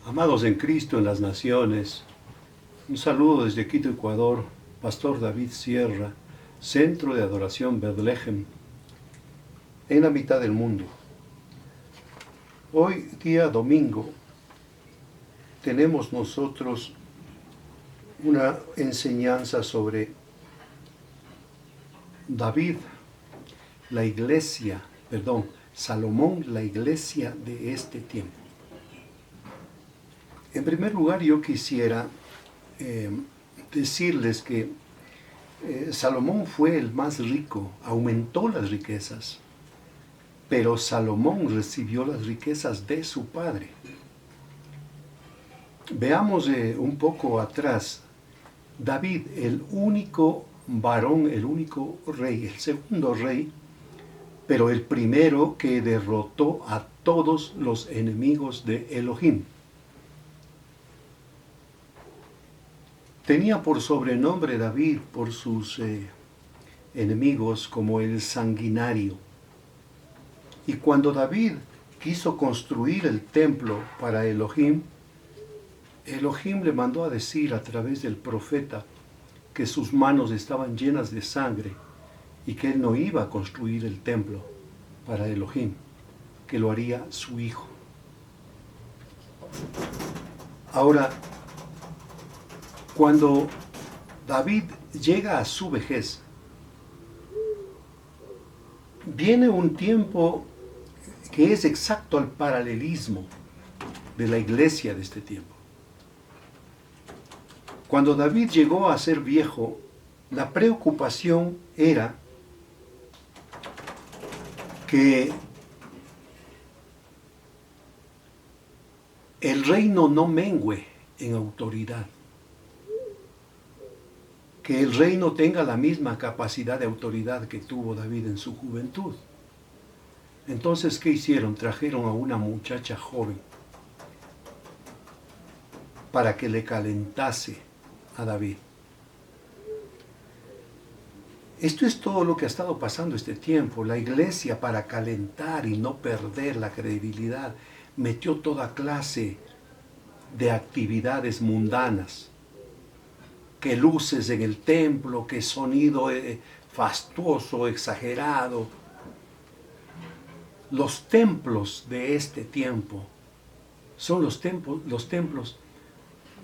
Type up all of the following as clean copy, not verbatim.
Amados en Cristo en las naciones, un saludo desde Quito, Ecuador, Pastor David Sierra, Centro de Adoración Bethlehem, en la mitad del mundo. Hoy, día domingo, tenemos nosotros una enseñanza sobre Salomón, la iglesia de este tiempo. En primer lugar, yo quisiera decirles que Salomón fue el más rico, aumentó las riquezas, pero Salomón recibió las riquezas de su padre. Veamos un poco atrás. David, el único varón, el único rey, el segundo rey, pero el primero que derrotó a todos los enemigos de Elohim. Tenía por sobrenombre David por sus enemigos como el sanguinario. Y cuando David quiso construir el templo para Elohim, Elohim le mandó a decir a través del profeta que sus manos estaban llenas de sangre y que él no iba a construir el templo para Elohim, que lo haría su hijo. Ahora, cuando David llega a su vejez, viene un tiempo que es exacto al paralelismo de la iglesia de este tiempo. Cuando David llegó a ser viejo, la preocupación era que el reino no mengüe en autoridad, que el reino tenga la misma capacidad de autoridad que tuvo David en su juventud. Entonces, ¿qué hicieron? Trajeron a una muchacha joven para que le calentase a David. Esto es todo lo que ha estado pasando este tiempo. La iglesia, para calentar y no perder la credibilidad, metió toda clase de actividades mundanas, que luces en el templo, que sonido fastuoso, exagerado. Los templos de este tiempo son los templos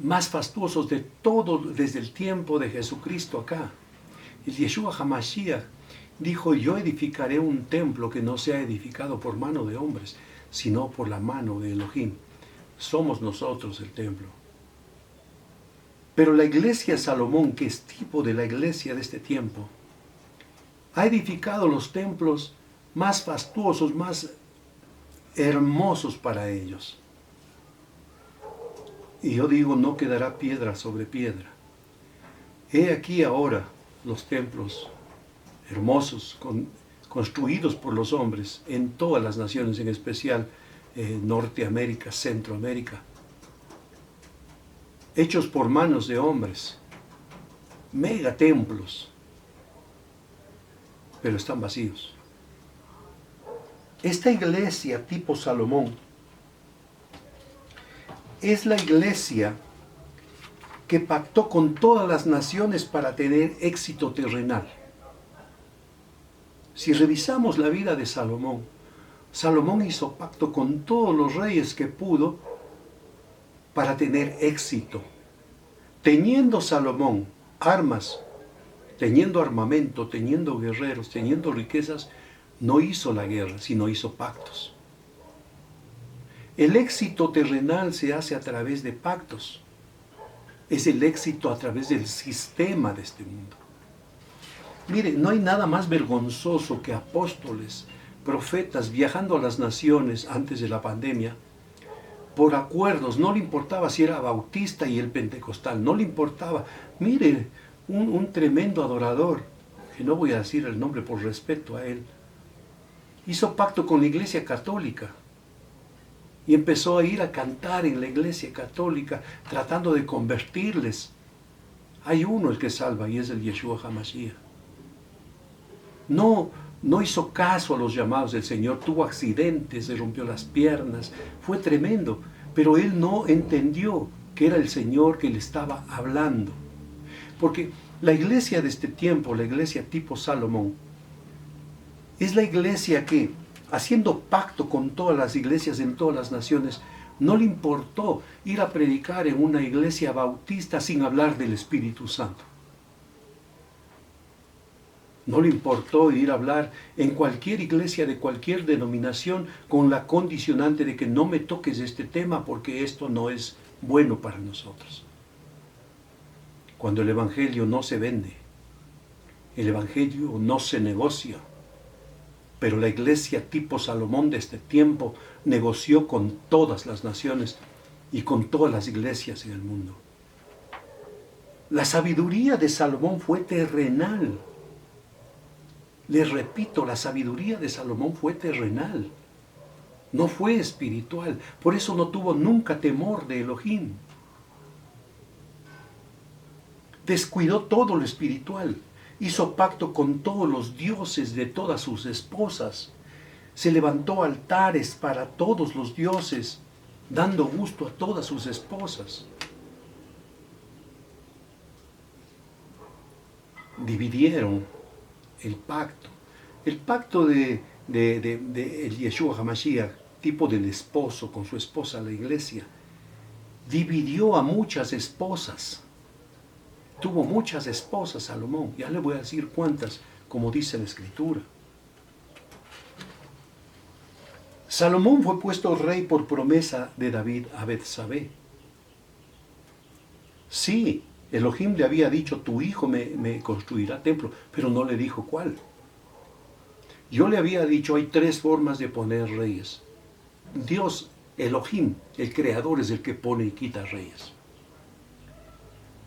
más fastuosos de todo desde el tiempo de Jesucristo acá. El Yeshua HaMashiach dijo: yo edificaré un templo que no sea edificado por mano de hombres, sino por la mano de Elohim. Somos nosotros el templo. Pero la iglesia Salomón, que es tipo de la iglesia de este tiempo, ha edificado los templos más fastuosos, más hermosos para ellos. Y yo digo, no quedará piedra sobre piedra. He aquí ahora los templos hermosos, construidos por los hombres en todas las naciones, en especial Norteamérica, Centroamérica, hechos por manos de hombres, megatemplos, pero están vacíos. Esta iglesia tipo Salomón es la iglesia que pactó con todas las naciones para tener éxito terrenal. Si revisamos la vida de Salomón, Salomón hizo pacto con todos los reyes que pudo para tener éxito. Teniendo Salomón armas, teniendo armamento, teniendo guerreros, teniendo riquezas, no hizo la guerra, sino hizo pactos. El éxito terrenal se hace a través de pactos. Es el éxito a través del sistema de este mundo. Mire, no hay nada más vergonzoso que apóstoles, profetas viajando a las naciones antes de la pandemia por acuerdos. No le importaba si era bautista y el pentecostal, no le importaba. Mire, un tremendo adorador, que no voy a decir el nombre por respeto a él, hizo pacto con la iglesia católica y empezó a ir a cantar en la iglesia católica tratando de convertirles. Hay uno el que salva y es el Yeshua HaMashiach. No hizo caso a los llamados del Señor, tuvo accidentes, se rompió las piernas, fue tremendo, Pero él no entendió que era el Señor que le estaba hablando. Porque la iglesia de este tiempo, la iglesia tipo Salomón, es la iglesia que, haciendo pacto con todas las iglesias en todas las naciones, no le importó ir a predicar en una iglesia bautista sin hablar del Espíritu Santo. No le importó ir a hablar en cualquier iglesia de cualquier denominación con la condicionante de que no me toques este tema porque esto no es bueno para nosotros. Cuando el Evangelio no se vende, el Evangelio no se negocia, pero la iglesia tipo Salomón de este tiempo negoció con todas las naciones y con todas las iglesias en el mundo. La sabiduría de Salomón fue terrenal. Les repito, la sabiduría de Salomón fue terrenal, no fue espiritual. Por eso no tuvo nunca temor de Elohim. Descuidó todo lo espiritual. Hizo pacto con todos los dioses de todas sus esposas. Se levantó altares para todos los dioses, dando gusto a todas sus esposas. Dividieron el pacto de el Yeshua HaMashiach, tipo del esposo con su esposa, la iglesia, dividió a muchas esposas. Tuvo muchas esposas Salomón, ya le voy a decir cuántas, como dice la Escritura. Salomón fue puesto rey por promesa de David a Betsabé. Sí, Elohim le había dicho, tu hijo me construirá templo, pero no le dijo cuál. Yo le había dicho, hay 3 formas de poner reyes. Dios, Elohim, el creador, es el que pone y quita reyes.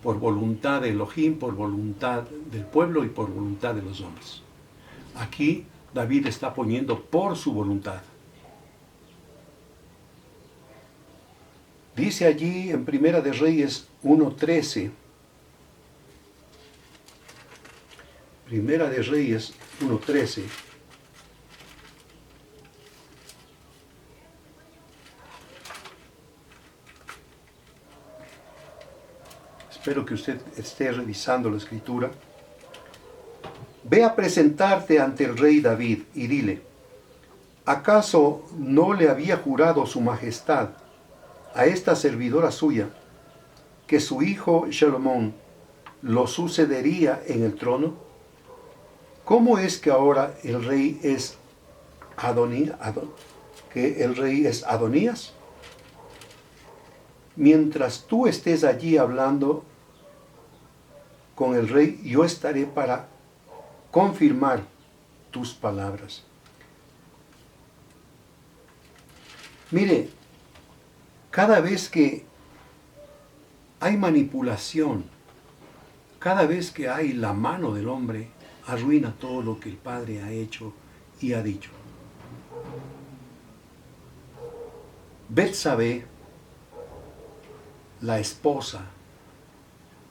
Por voluntad de Elohim, por voluntad del pueblo y por voluntad de los hombres. Aquí David está poniendo por su voluntad. Dice allí en Primera de Reyes 1:13, Primera de Reyes 1:13, espero que usted esté revisando la Escritura. Ve a presentarte ante el rey David y dile, ¿acaso no le había jurado su majestad a esta servidora suya que su hijo Salomón lo sucedería en el trono? ¿Cómo es que ahora el rey es Adonías? Mientras tú estés allí hablando con el rey, yo estaré para confirmar tus palabras. Mire, cada vez que hay manipulación, cada vez que hay la mano del hombre, arruina todo lo que el Padre ha hecho y ha dicho. Betsabé, la esposa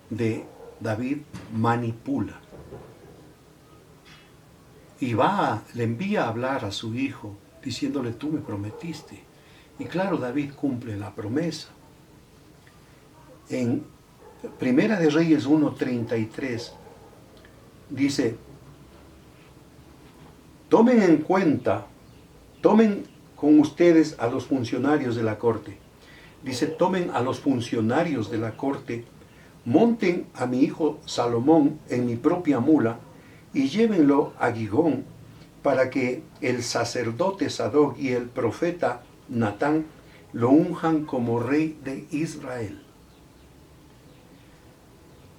de David, manipula. Y le envía a hablar a su hijo, diciéndole, tú me prometiste. Y claro, David cumple la promesa. En Primera de Reyes 1:33 dice, tomen con ustedes a los funcionarios de la corte. Dice, tomen a los funcionarios de la corte, monten a mi hijo Salomón en mi propia mula y llévenlo a Gigón para que el sacerdote Sadoc y el profeta Natán lo unjan como rey de Israel.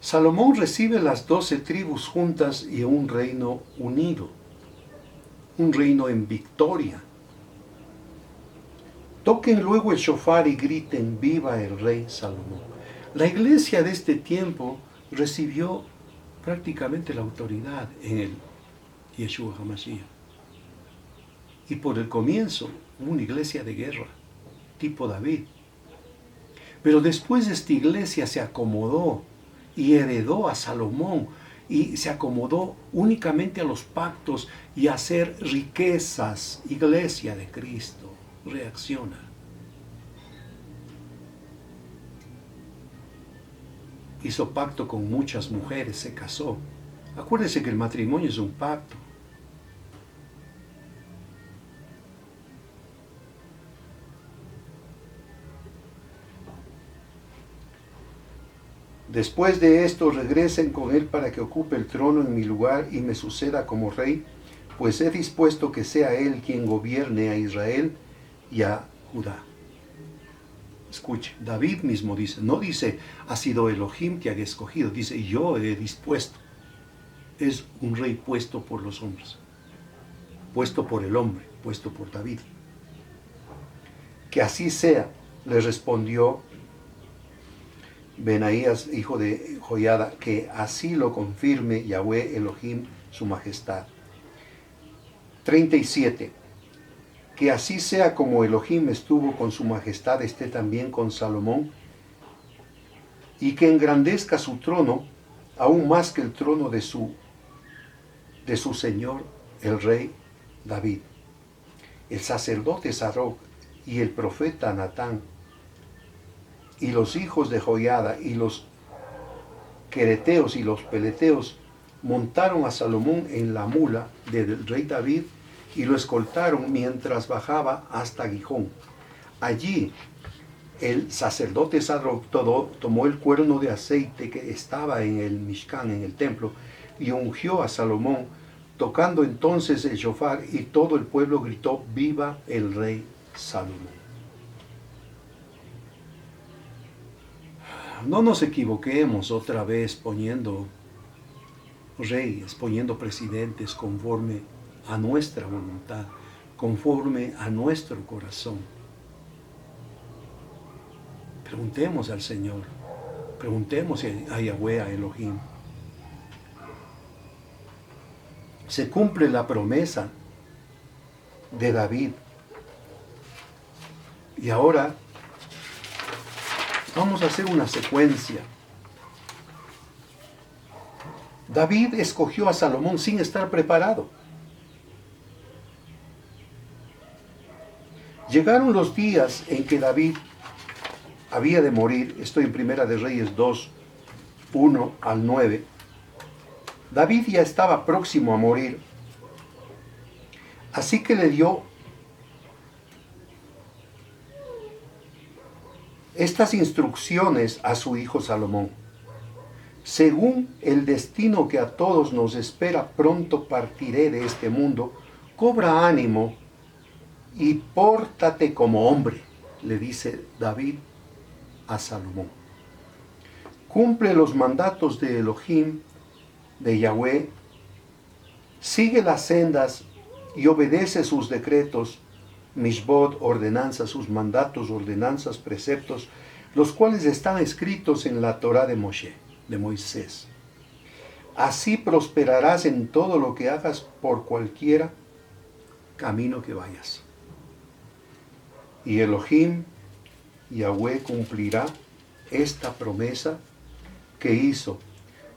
Salomón recibe las 12 tribus juntas y un reino unido, un reino en victoria. Toquen luego el shofar y griten, viva el rey Salomón. La iglesia de este tiempo recibió prácticamente la autoridad en el Yeshua HaMashiach. Y por el comienzo hubo una iglesia de guerra, tipo David. Pero después esta iglesia se acomodó y heredó a Salomón y se acomodó únicamente a los pactos y a hacer riquezas. Iglesia de Cristo, reacciona. hizo pacto con muchas mujeres, se casó. Acuérdese que el matrimonio es un pacto. Después de esto regresen con él para que ocupe el trono en mi lugar y me suceda como rey, pues he dispuesto que sea él quien gobierne a Israel y a Judá. Escuche, David mismo dice, no dice, ha sido Elohim que ha escogido, dice, yo he dispuesto. Es un rey puesto por los hombres, puesto por el hombre, puesto por David. Que así sea, le respondió Benaías, hijo de Joiada, que así lo confirme Yahweh Elohim, su majestad. 37. Que así sea como Elohim estuvo con su majestad, esté también con Salomón, y que engrandezca su trono, aún más que el trono de su señor, el rey David. El sacerdote Sadoc y el profeta Natán, y los hijos de Joiada, y los quereteos y los peleteos, montaron a Salomón en la mula del rey David, y lo escoltaron mientras bajaba hasta Gijón. Allí el sacerdote Sadoc tomó el cuerno de aceite que estaba en el Mishkan, en el templo, y ungió a Salomón, tocando entonces el shofar, y todo el pueblo gritó, viva el rey Salomón. No nos equivoquemos otra vez poniendo reyes, poniendo presidentes conforme a nuestra voluntad, conforme a nuestro corazón. Preguntemos al Señor, preguntemos a Yahweh, a Elohim. Se cumple la promesa de David. Y ahora vamos a hacer una secuencia. David escogió a Salomón sin estar preparado. Llegaron los días en que David había de morir. Estoy en Primera de Reyes 2, 1 al 9. David ya estaba próximo a morir. Así que le dio estas instrucciones a su hijo Salomón. Según el destino que a todos nos espera, pronto partiré de este mundo. Cobra ánimo y pórtate como hombre, le dice David a Salomón. Cumple los mandatos de Elohim, de Yahweh, sigue las sendas y obedece sus decretos, mishbot, ordenanzas, sus mandatos, ordenanzas, preceptos, los cuales están escritos en la Torá de Moshe, de Moisés. Así prosperarás en todo lo que hagas por cualquiera camino que vayas. Y Elohim, Yahweh, cumplirá esta promesa que hizo.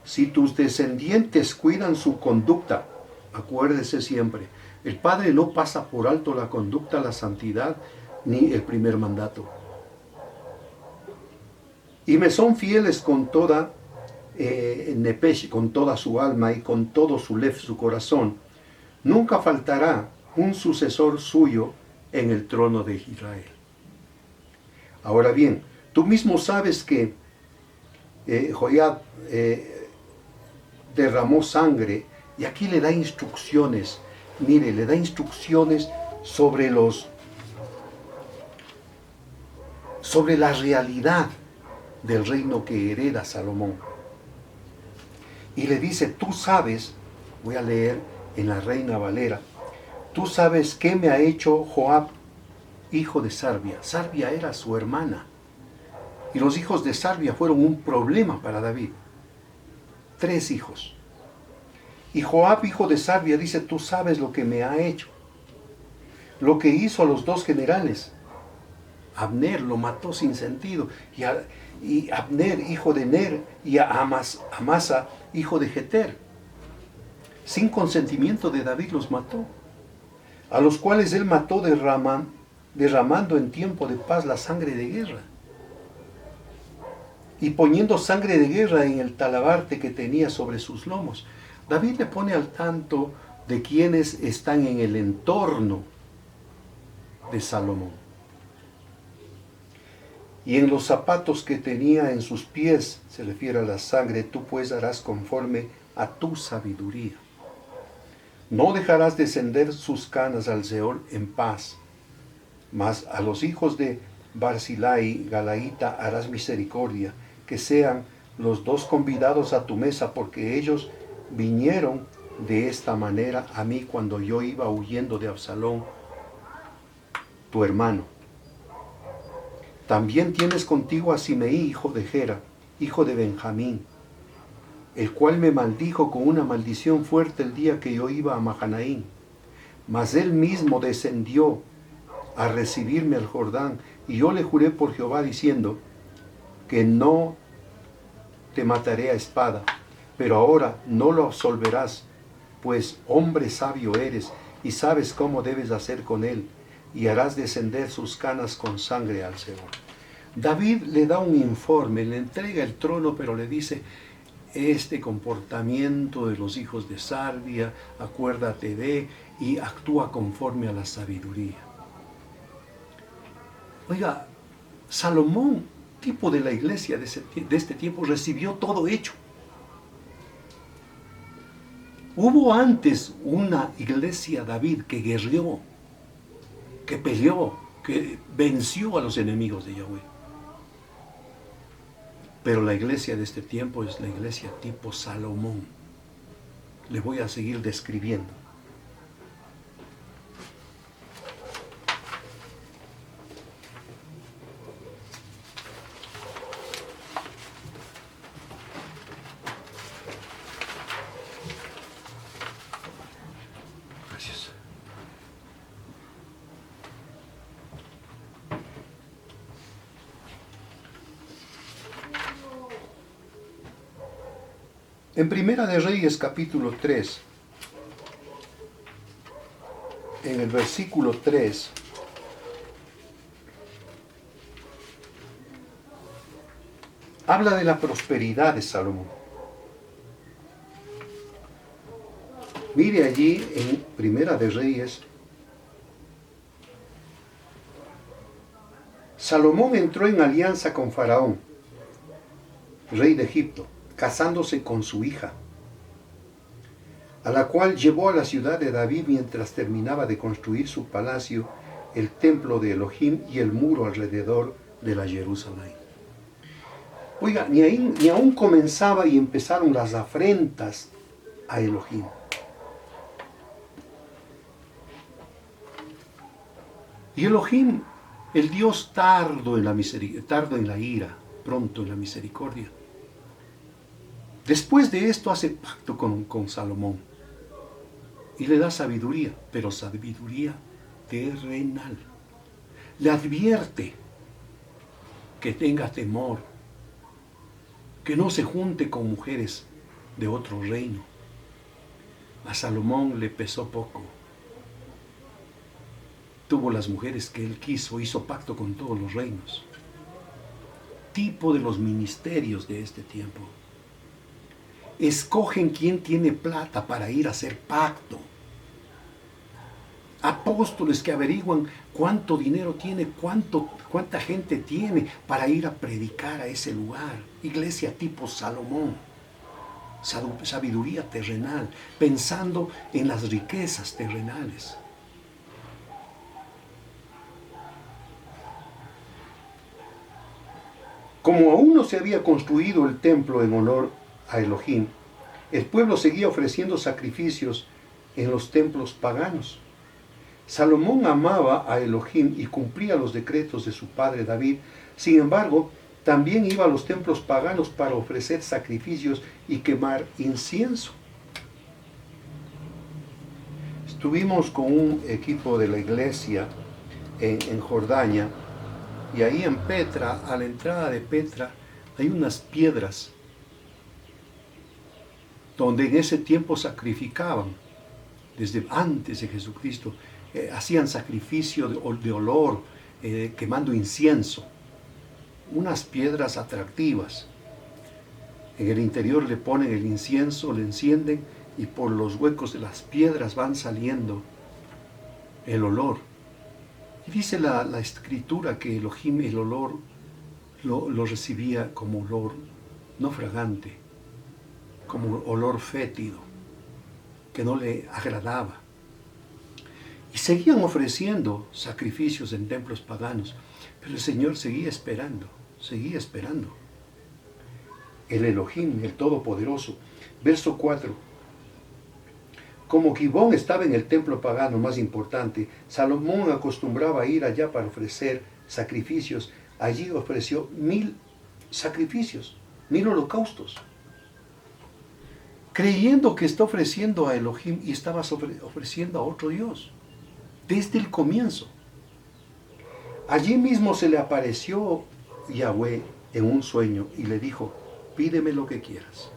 Si tus descendientes cuidan su conducta, acuérdese siempre, el Padre no pasa por alto la conducta, la santidad, ni el primer mandato. Y me son fieles con toda Nepesh, con toda su alma y con todo su lev, su corazón. Nunca faltará un sucesor suyo en el trono de Israel. Ahora bien, tú mismo sabes que Joiad derramó sangre, y aquí le da instrucciones. Mire, le da instrucciones sobre la realidad del reino que hereda Salomón. Y le dice, tú sabes, voy a leer en la Reina Valera, tú sabes qué me ha hecho Joab, hijo de Sarvia. Sarvia era su hermana. Y los hijos de Sarvia fueron un problema para David. 3 hijos. Y Joab, hijo de Sarvia, dice, tú sabes lo que me ha hecho. Lo que hizo a los 2 generales. Abner lo mató sin sentido. Y Abner, hijo de Ner, y a Amasa, hijo de Jeter. Sin consentimiento de David los mató. A los cuales él mató derramando en tiempo de paz la sangre de guerra. y poniendo sangre de guerra en el talabarte que tenía sobre sus lomos. David le pone al tanto de quienes están en el entorno de Salomón. Y en los zapatos que tenía en sus pies, se refiere a la sangre, tú pues harás conforme a tu sabiduría. No dejarás descender sus canas al Seol en paz, mas a los hijos de Barzilai, Galaíta, harás misericordia, que sean los dos convidados a tu mesa, porque ellos vinieron de esta manera a mí cuando yo iba huyendo de Absalón, tu hermano. También tienes contigo a Simeí, hijo de Gera, hijo de Benjamín, el cual me maldijo con una maldición fuerte el día que yo iba a Mahanaim. Mas él mismo descendió a recibirme al Jordán, y yo le juré por Jehová diciendo que no te mataré a espada, pero ahora no lo absolverás, pues hombre sabio eres y sabes cómo debes hacer con él, y harás descender sus canas con sangre al Seol. David le da un informe, le entrega el trono, pero le dice, este comportamiento de los hijos de Sarvia, acuérdate de, y actúa conforme a la sabiduría. Oiga, Salomón, tipo de la iglesia de este tiempo, recibió todo hecho. Hubo antes una iglesia David que guerreó, que peleó, que venció a los enemigos de Yahweh. Pero la iglesia de este tiempo es la iglesia tipo Salomón. Le voy a seguir describiendo. Gracias. En Primera de Reyes, capítulo 3, en el versículo 3, habla de la prosperidad de Salomón. Mire allí en Primera de Reyes, Salomón entró en alianza con Faraón, rey de Egipto, casándose con su hija, a la cual llevó a la ciudad de David mientras terminaba de construir su palacio, el templo de Elohim y el muro alrededor de la Jerusalén. Oiga, ni aún comenzaba y empezaron las afrentas a Elohim. Y Elohim, el Dios tardo en la ira, pronto en la misericordia. Después de esto hace pacto con Salomón y le da sabiduría, pero sabiduría terrenal. Le advierte que tenga temor, que no se junte con mujeres de otro reino. A Salomón le pesó poco. Tuvo las mujeres que él quiso, hizo pacto con todos los reinos. Tipo de los ministerios de este tiempo. Escogen quién tiene plata para ir a hacer pacto. Apóstoles que averiguan cuánto dinero tiene, cuánta gente tiene para ir a predicar a ese lugar. Iglesia tipo Salomón. Sabiduría terrenal, pensando en las riquezas terrenales. Como aún no se había construido el templo en honor a Elohim, el pueblo seguía ofreciendo sacrificios en los templos paganos. Salomón amaba a Elohim y cumplía los decretos de su padre David. Sin embargo, también iba a los templos paganos para ofrecer sacrificios y quemar incienso. Estuvimos con un equipo de la iglesia en Jordania, y ahí en Petra, a la entrada de Petra, hay unas piedras donde en ese tiempo sacrificaban, desde antes de Jesucristo, hacían sacrificio de olor, quemando incienso. unas piedras atractivas. En el interior le ponen el incienso, le encienden y por los huecos de las piedras van saliendo el olor. Y dice la escritura que Elohim el olor lo recibía como olor no fragante, como olor fétido, que no le agradaba. Y seguían ofreciendo sacrificios en templos paganos, pero el Señor seguía esperando, seguía esperando. El Elohim, el Todopoderoso. Verso 4. Como Gibón estaba en el templo pagano más importante, Salomón acostumbraba a ir allá para ofrecer sacrificios. Allí ofreció 1000 sacrificios, 1000 holocaustos, creyendo que está ofreciendo a Elohim y estaba ofreciendo a otro Dios, desde el comienzo. Allí mismo se le apareció Yahweh en un sueño y le dijo, pídeme lo que quieras.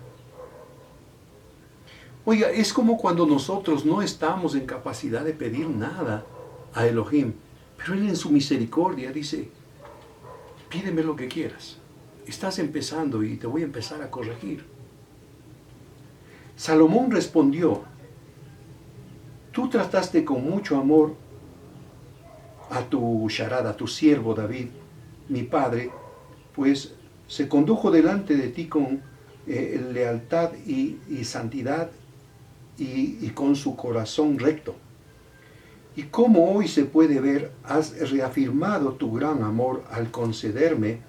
Oiga, es como cuando nosotros no estamos en capacidad de pedir nada a Elohim, pero Él en su misericordia dice, pídeme lo que quieras. Estás empezando y te voy a empezar a corregir. Salomón respondió, tú trataste con mucho amor a tu sharad, a tu siervo David, mi padre, pues se condujo delante de ti con lealtad y santidad y con su corazón recto. Y como hoy se puede ver, has reafirmado tu gran amor al concederle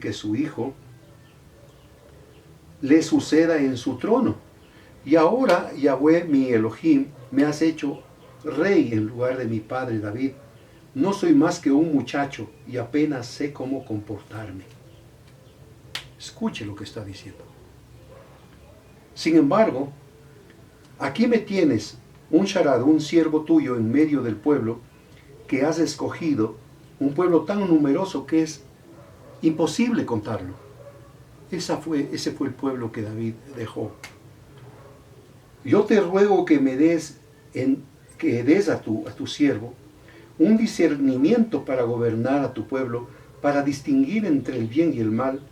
que su hijo le suceda en su trono. Y ahora, Yahweh, mi Elohim, me has hecho rey en lugar de mi padre David. No soy más que un muchacho y apenas sé cómo comportarme. Escuche lo que está diciendo. Sin embargo, aquí me tienes, un sharad, un siervo tuyo en medio del pueblo que has escogido, un pueblo tan numeroso que es imposible contarlo. Ese fue el pueblo que David dejó. Yo te ruego que me des a tu siervo un discernimiento para gobernar a tu pueblo, para distinguir entre el bien y el mal.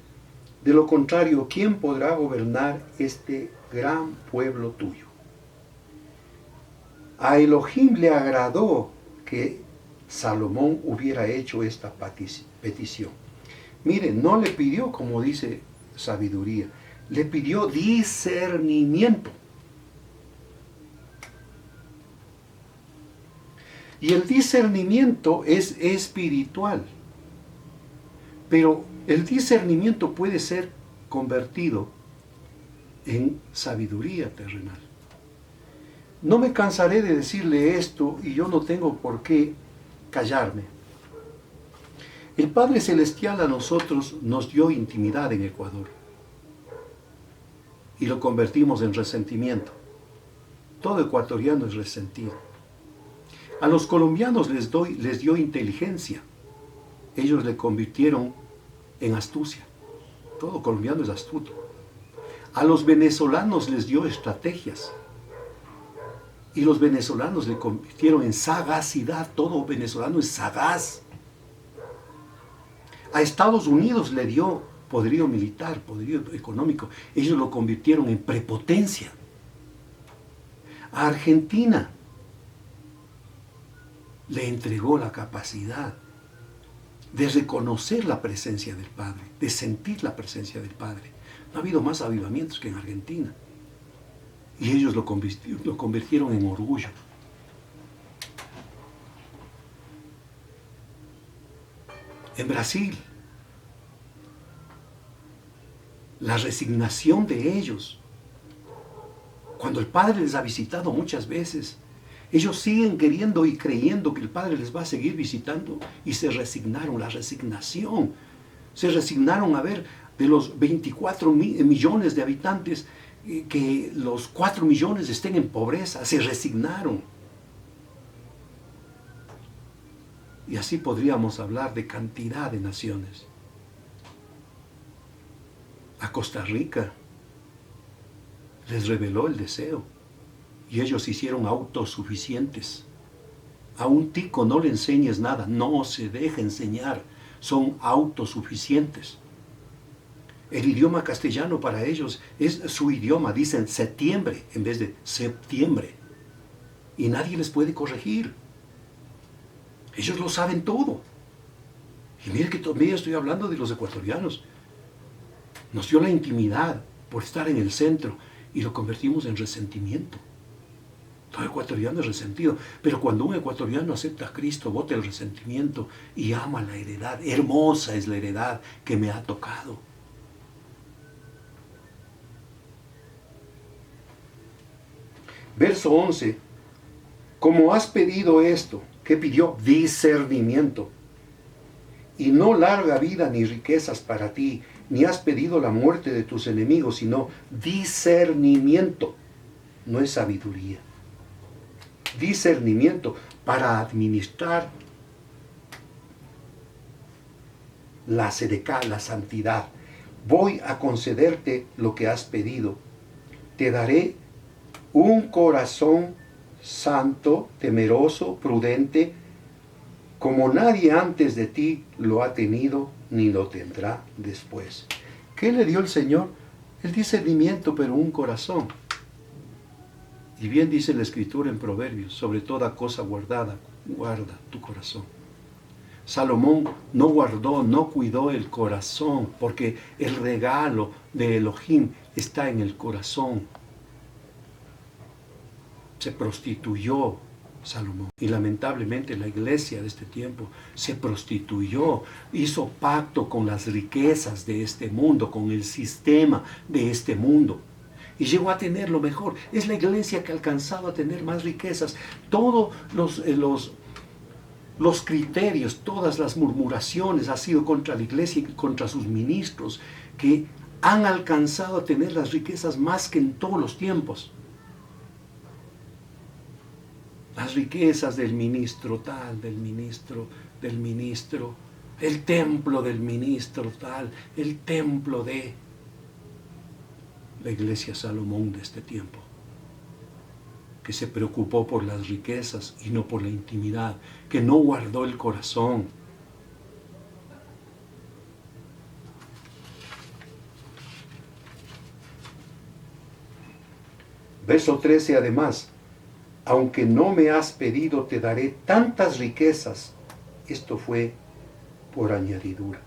De lo contrario, ¿quién podrá gobernar este gran pueblo tuyo? A Elohim le agradó que Salomón hubiera hecho esta petición. Mire, no le pidió, como dice sabiduría, le pidió discernimiento. Y el discernimiento es espiritual. Pero el discernimiento puede ser convertido en sabiduría terrenal. No me cansaré de decirle esto y yo no tengo por qué callarme. El Padre Celestial a nosotros nos dio intimidad en Ecuador y lo convertimos en resentimiento. Todo ecuatoriano es resentido. A los colombianos les dio inteligencia. Ellos le convirtieron en astucia. Todo colombiano es astuto. A los venezolanos les dio estrategias. Y los venezolanos le convirtieron en sagacidad. Todo venezolano es sagaz. A Estados Unidos le dio poderío militar, poderío económico. Ellos lo convirtieron en prepotencia. A Argentina le entregó la capacidad de reconocer la presencia del Padre, de sentir la presencia del Padre. No ha habido más avivamientos que en Argentina. Y ellos lo convirtieron en orgullo. En Brasil, la resignación de ellos, cuando el Padre les ha visitado muchas veces, ellos siguen queriendo y creyendo que el Padre les va a seguir visitando y se resignaron, la resignación. Se resignaron a ver de los 24 millones de habitantes que los 4 millones estén en pobreza, se resignaron. Y así podríamos hablar de cantidad de naciones. A Costa Rica les reveló el deseo y ellos se hicieron autosuficientes. A un tico no le enseñes nada, no se deja enseñar. son autosuficientes. El idioma castellano para ellos es su idioma, dicen septiembre en vez de septiembre. Y nadie les puede corregir. Ellos lo saben todo. Y mire que todavía estoy hablando de los ecuatorianos. Nos dio la intimidad por estar en el centro y lo convertimos en resentimiento. Todo ecuatoriano es resentido, pero cuando un ecuatoriano acepta a Cristo, bota el resentimiento y ama la heredad. Hermosa es la heredad que me ha tocado. Verso 11. Como has pedido esto, ¿qué pidió? Discernimiento. Y no larga vida ni riquezas para ti, ni has pedido la muerte de tus enemigos, sino discernimiento. No es sabiduría. Discernimiento para administrar la sedecá, la santidad. Voy a concederte lo que has pedido. Te daré un corazón santo, temeroso, prudente, como nadie antes de ti lo ha tenido ni lo tendrá después. ¿Qué le dio el Señor? El discernimiento, pero un corazón. Y bien dice la Escritura en Proverbios, sobre toda cosa guardada, guarda tu corazón. Salomón no guardó, no cuidó el corazón, porque el regalo de Elohim está en el corazón. Se prostituyó Salomón. Y lamentablemente la iglesia de este tiempo se prostituyó, hizo pacto con las riquezas de este mundo, con el sistema de este mundo. Y llegó a tener lo mejor. Es la iglesia que ha alcanzado a tener más riquezas. Todos los criterios, todas las murmuraciones han sido contra la iglesia y contra sus ministros, que han alcanzado a tener las riquezas más que en todos los tiempos. Las riquezas del ministro tal, del ministro, el templo del ministro tal, el templo de la iglesia Salomón de este tiempo, que se preocupó por las riquezas y no por la intimidad, que no guardó el corazón. Verso 13 además. Aunque no me has pedido, te daré tantas riquezas. Esto fue por añadidura.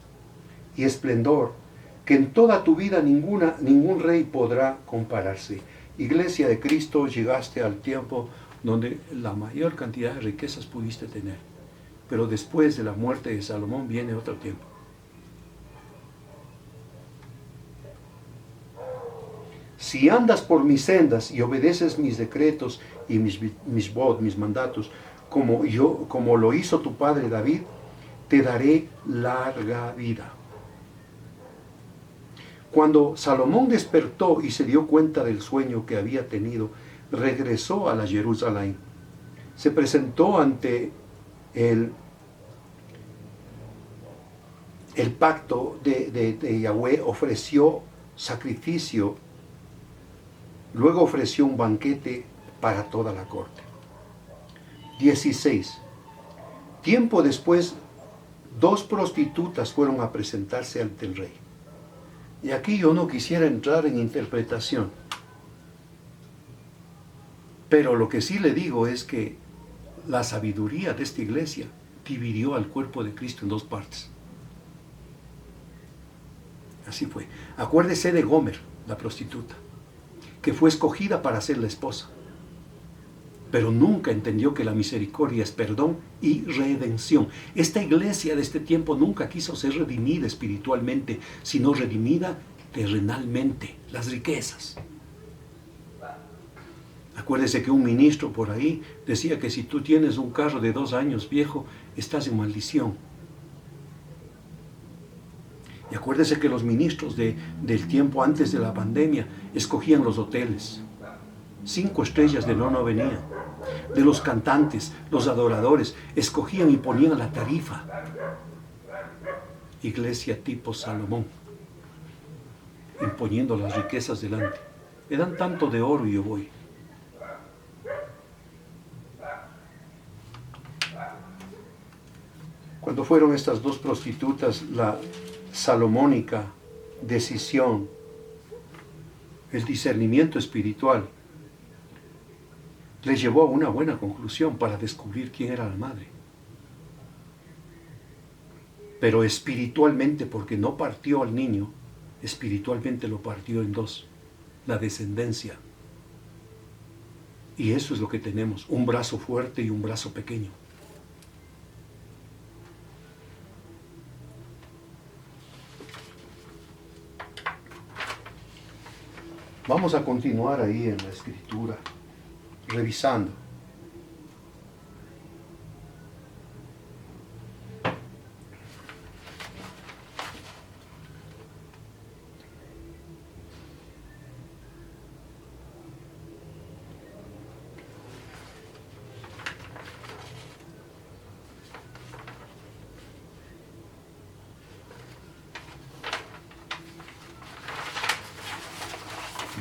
Y esplendor, que en toda tu vida ningún rey podrá compararse. Iglesia de Cristo, llegaste al tiempo donde la mayor cantidad de riquezas pudiste tener. Pero después de la muerte de Salomón viene otro tiempo. Si andas por mis sendas y obedeces mis decretos y mis mandatos, como lo hizo tu padre David, te daré larga vida. Cuando Salomón despertó y se dio cuenta del sueño que había tenido, regresó a la Jerusalén. Se presentó ante el pacto de Yahweh, ofreció sacrificio. Luego ofreció un banquete para toda la corte. 16. Tiempo después, 2 prostitutas fueron a presentarse ante el rey. Y aquí yo no quisiera entrar en interpretación. Pero lo que sí le digo es que la sabiduría de esta iglesia dividió al cuerpo de Cristo en 2 partes. Así fue. Acuérdese de Gomer, la prostituta, que fue escogida para ser la esposa, pero nunca entendió que la misericordia es perdón y redención. Esta iglesia de este tiempo nunca quiso ser redimida espiritualmente, sino redimida terrenalmente, las riquezas. Acuérdese que un ministro por ahí decía que si tú tienes un carro de 2 años viejo, estás en maldición. Y acuérdese que los ministros del tiempo antes de la pandemia escogían los hoteles. 5 estrellas de no venían. De los cantantes, los adoradores, escogían y ponían la tarifa. Iglesia tipo Salomón, imponiendo las riquezas delante. Me dan tanto de oro y yo voy. Cuando fueron estas dos prostitutas, la salomónica decisión, el discernimiento espiritual, les llevó a una buena conclusión para descubrir quién era la madre. Pero espiritualmente, porque no partió al niño, espiritualmente lo partió en dos, la descendencia. Y eso es lo que tenemos, un brazo fuerte y un brazo pequeño. Vamos a continuar ahí en la escritura, revisando.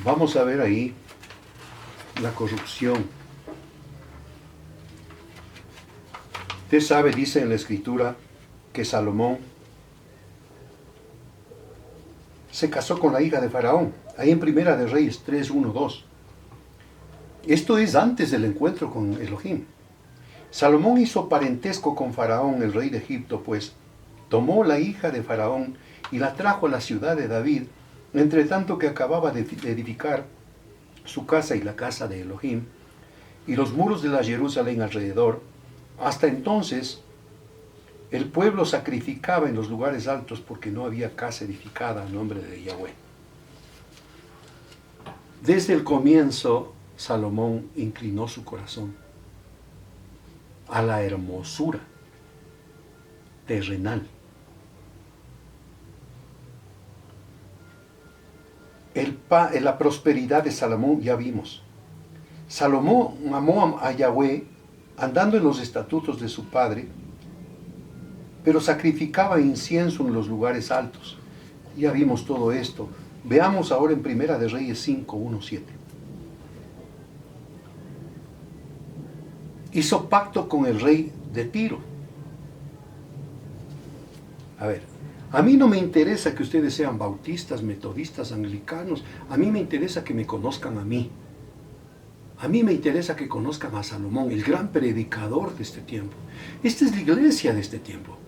Vamos a ver ahí la corrupción. Usted sabe, dice en la escritura, que Salomón se casó con la hija de Faraón, ahí en Primera de Reyes 3, 1, 2. Esto es antes del encuentro con Elohim. Salomón hizo parentesco con Faraón, el rey de Egipto, pues tomó la hija de Faraón y la trajo a la ciudad de David, entre tanto que acababa de edificar su casa y la casa de Elohim, y los muros de la Jerusalén alrededor. Hasta entonces, el pueblo sacrificaba en los lugares altos porque no había casa edificada al nombre de Yahweh. Desde el comienzo, Salomón inclinó su corazón a la hermosura terrenal. La prosperidad de Salomón ya vimos. Salomón amó a Yahweh andando en los estatutos de su padre, pero sacrificaba incienso en los lugares altos. Ya vimos todo esto. Veamos ahora en Primera de Reyes 5, 1, 7. Hizo pacto con el rey de Tiro. A ver, a mí no me interesa que ustedes sean bautistas, metodistas, anglicanos. A mí me interesa que me conozcan a mí. A mí me interesa que conozcan a Salomón, el gran predicador de este tiempo. Esta es la iglesia de este tiempo.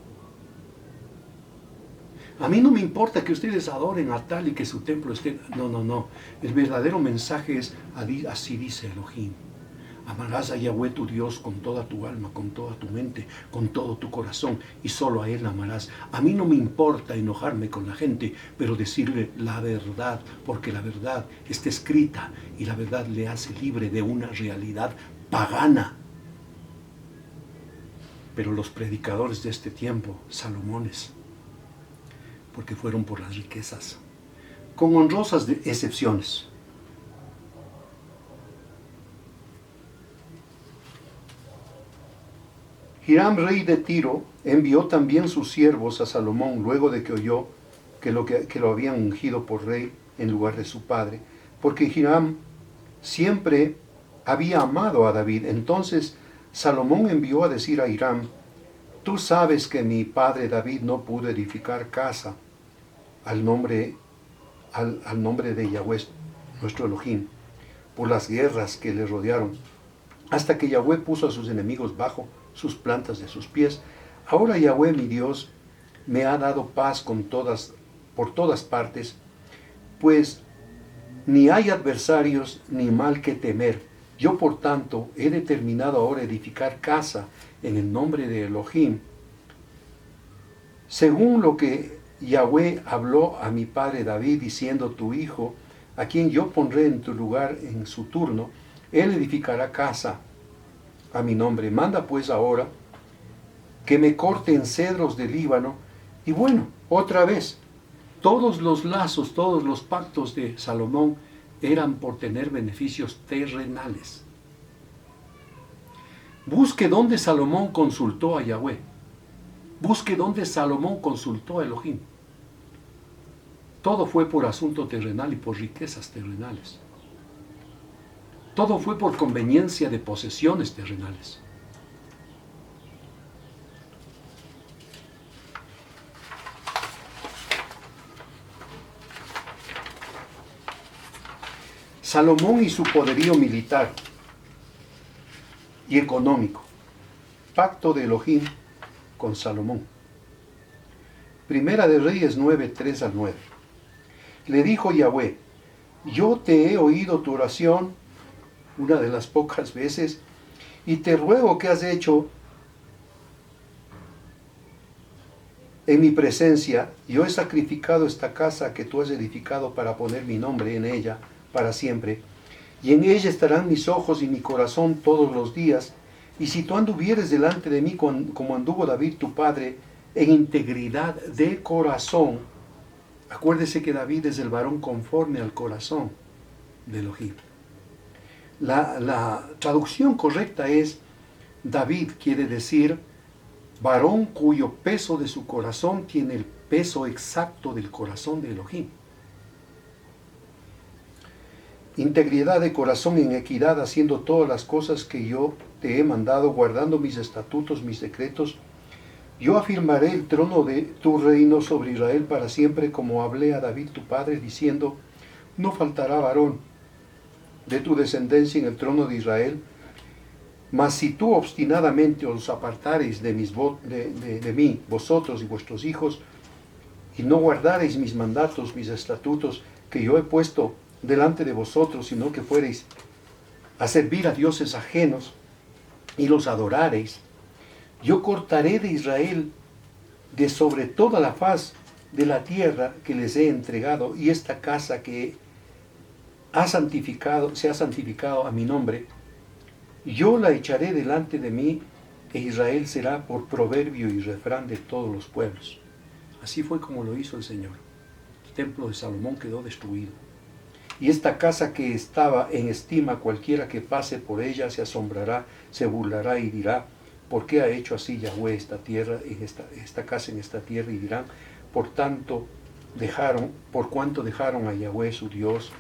A mí no me importa que ustedes adoren a tal y que su templo esté... No, no, no. El verdadero mensaje es, así dice Elohim. Amarás a Yahweh tu Dios con toda tu alma, con toda tu mente, con todo tu corazón, y solo a Él amarás. A mí no me importa enojarme con la gente, pero decirle la verdad, porque la verdad está escrita y la verdad le hace libre de una realidad pagana. Pero los predicadores de este tiempo, Salomones, porque fueron por las riquezas, con honrosas excepciones. Hiram, rey de Tiro, envió también sus siervos a Salomón luego de que oyó que lo habían ungido por rey en lugar de su padre, porque Hiram siempre había amado a David. Entonces Salomón envió a decir a Hiram: tú sabes que mi padre David no pudo edificar casa al nombre de Yahweh, nuestro Elohim, por las guerras que le rodearon, hasta que Yahweh puso a sus enemigos bajo sus plantas de sus pies. Ahora Yahweh mi Dios me ha dado paz por todas partes, pues ni hay adversarios ni mal que temer. Yo por tanto he determinado ahora edificar casa en el nombre de Elohim, según lo que Yahweh habló a mi padre David, diciendo: tu hijo, a quien yo pondré en tu lugar en su turno, él edificará casa a mi nombre. Manda pues ahora que me corten cedros del Líbano. Y bueno, otra vez, todos los lazos, todos los pactos de Salomón eran por tener beneficios terrenales. Busque dónde Salomón consultó a Yahweh. Busque dónde Salomón consultó a Elohim. Todo fue por asunto terrenal y por riquezas terrenales. Todo fue por conveniencia de posesiones terrenales. Salomón y su poderío militar y económico. Pacto de Elohim con Salomón. Primera de Reyes 9, 3 al 9. Le dijo Yahweh: yo te he oído tu oración una de las pocas veces, y te ruego que has hecho en mi presencia. Yo he sacrificado esta casa que tú has edificado para poner mi nombre en ella para siempre, y en ella estarán mis ojos y mi corazón todos los días. Y si tú anduvieres delante de mí como anduvo David tu padre, en integridad de corazón. Acuérdese que David es el varón conforme al corazón de Elohim. La traducción correcta es: David quiere decir varón cuyo peso de su corazón tiene el peso exacto del corazón de Elohim. Integridad de corazón en equidad, haciendo todas las cosas que yo te he mandado, guardando mis estatutos, mis decretos. Yo afirmaré el trono de tu reino sobre Israel para siempre, como hablé a David tu padre, diciendo: no faltará varón de tu descendencia en el trono de Israel. Mas si tú obstinadamente os apartareis de mí, vosotros y vuestros hijos, y no guardareis mis mandatos, mis estatutos, que yo he puesto delante de vosotros, sino que fuereis a servir a dioses ajenos y los adorareis, yo cortaré de Israel de sobre toda la faz de la tierra que les he entregado, y esta casa que se ha santificado a mi nombre, yo la echaré delante de mí, e Israel será por proverbio y refrán de todos los pueblos. Así fue como lo hizo el Señor. El templo de Salomón quedó destruido. Y esta casa que estaba en estima, cualquiera que pase por ella se asombrará, se burlará y dirá: ¿por qué ha hecho así Yahweh esta casa en esta tierra? Y dirán: por cuanto dejaron a Yahweh su Dios,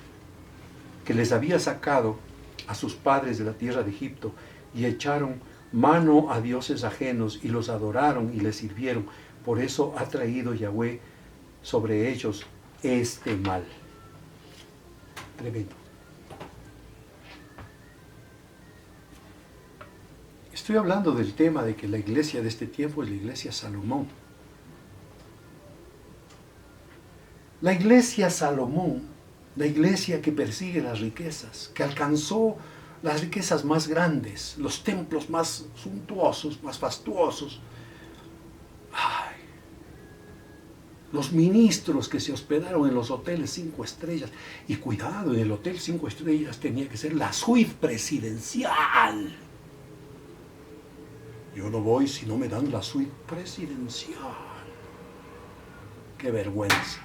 que les había sacado a sus padres de la tierra de Egipto, y echaron mano a dioses ajenos y los adoraron y les sirvieron. Por eso ha traído Yahweh sobre ellos este mal. Tremendo. Estoy hablando del tema de que la iglesia de este tiempo es la iglesia Salomón. La iglesia Salomón, la iglesia que persigue las riquezas, que alcanzó las riquezas más grandes, los templos más suntuosos, más fastuosos. Ay, los ministros que se hospedaron en los hoteles 5 estrellas. Y cuidado, en el hotel 5 estrellas tenía que ser la suite presidencial. Yo no voy si no me dan la suite presidencial. ¡Qué vergüenza!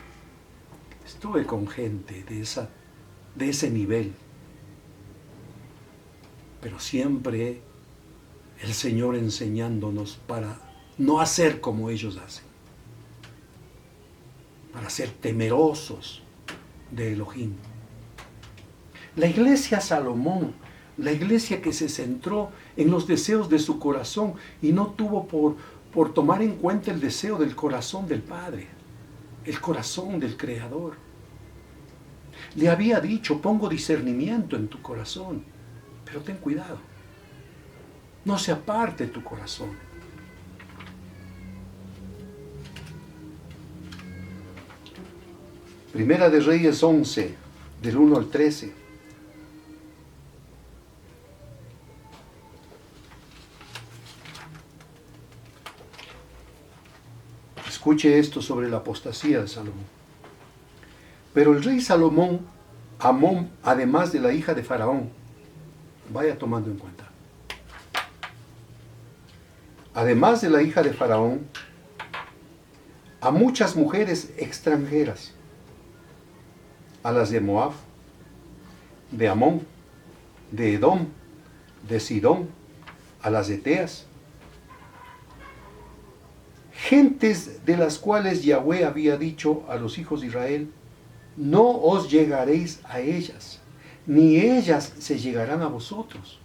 Estuve con gente de ese nivel. Pero siempre el Señor enseñándonos para no hacer como ellos hacen. Para ser temerosos de Elohim. La iglesia Salomón, la iglesia que se centró en los deseos de su corazón y no tuvo por tomar en cuenta el deseo del corazón del Padre, el corazón del Creador. Le había dicho: pongo discernimiento en tu corazón, pero ten cuidado, no se aparte tu corazón. Primera de Reyes 11, del 1 al 13. Escuche esto sobre la apostasía de Salomón. Pero el rey Salomón amó, además de la hija de Faraón, vaya tomando en cuenta, además de la hija de Faraón, a muchas mujeres extranjeras, a las de Moab, de Amón, de Edom, de Sidón, a las eteas, gentes de las cuales Yahweh había dicho a los hijos de Israel: no os llegaréis a ellas, ni ellas se llegarán a vosotros,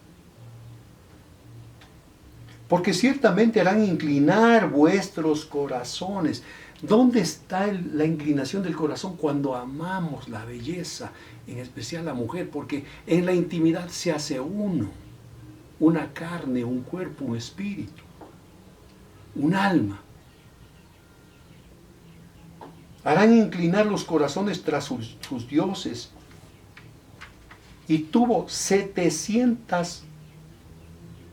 porque ciertamente harán inclinar vuestros corazones. ¿Dónde está la inclinación del corazón cuando amamos la belleza, en especial la mujer? Porque en la intimidad se hace uno, una carne, un cuerpo, un espíritu, un alma. Harán inclinar los corazones tras sus dioses. Y tuvo 700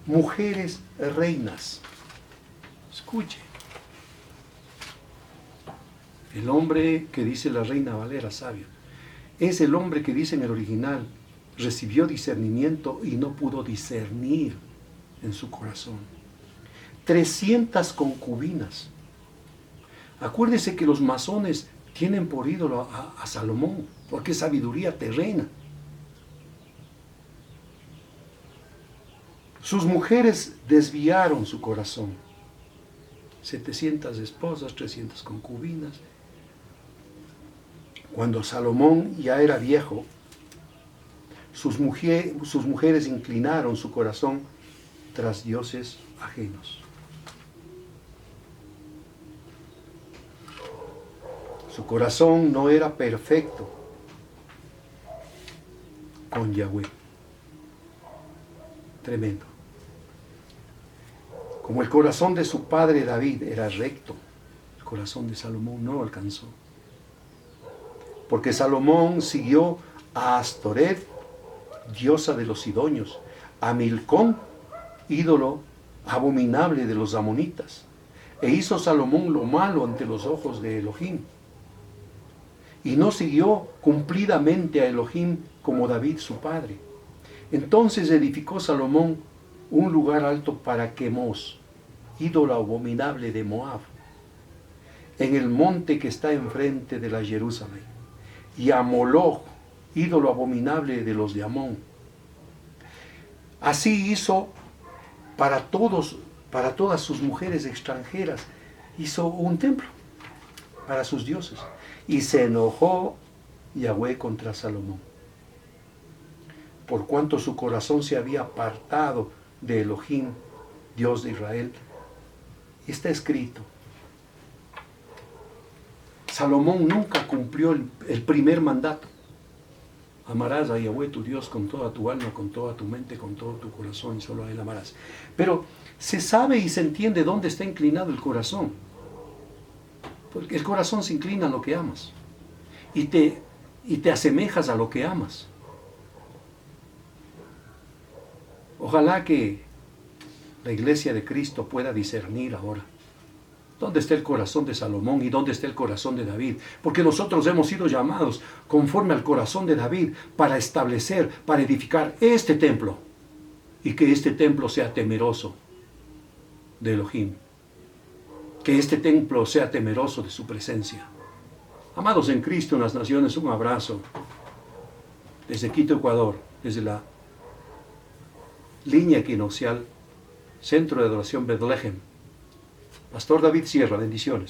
mujeres reinas. Escuche. El hombre que dice la Reina Valera sabio es el hombre que dice en el original, recibió discernimiento y no pudo discernir en su corazón. 300 concubinas. Acuérdese que los masones tienen por ídolo a Salomón, porque es sabiduría terrena. Sus mujeres desviaron su corazón. 700 esposas, 300 concubinas. Cuando Salomón ya era viejo, sus mujeres inclinaron su corazón tras dioses ajenos. Su corazón no era perfecto con Yahweh. Tremendo. Como el corazón de su padre David era recto, el corazón de Salomón no alcanzó. Porque Salomón siguió a Astoret, diosa de los sidonios, a Milcón, ídolo abominable de los amonitas. E hizo Salomón lo malo ante los ojos de Elohim. Y no siguió cumplidamente a Elohim como David su padre. Entonces edificó Salomón un lugar alto para Quemos, ídolo abominable de Moab, en el monte que está enfrente de la Jerusalén, y a Moloch, ídolo abominable de los de Amón. Así hizo para todas sus mujeres extranjeras, hizo un templo para sus dioses. Y se enojó Yahweh contra Salomón, por cuanto su corazón se había apartado de Elohim, Dios de Israel. Y está escrito, Salomón nunca cumplió el primer mandato. Amarás a Yahweh tu Dios con toda tu alma, con toda tu mente, con todo tu corazón, y solo a Él amarás. Pero se sabe y se entiende dónde está inclinado el corazón. Porque el corazón se inclina a lo que amas. Y te asemejas a lo que amas. Ojalá que la iglesia de Cristo pueda discernir ahora dónde está el corazón de Salomón y dónde está el corazón de David. Porque nosotros hemos sido llamados conforme al corazón de David para establecer, para edificar este templo. Y que este templo sea temeroso de Elohim. Que este templo sea temeroso de su presencia. Amados en Cristo en las naciones, un abrazo. Desde Quito, Ecuador, desde la línea equinoccial, Centro de Adoración Bethlehem. Pastor David Sierra, bendiciones.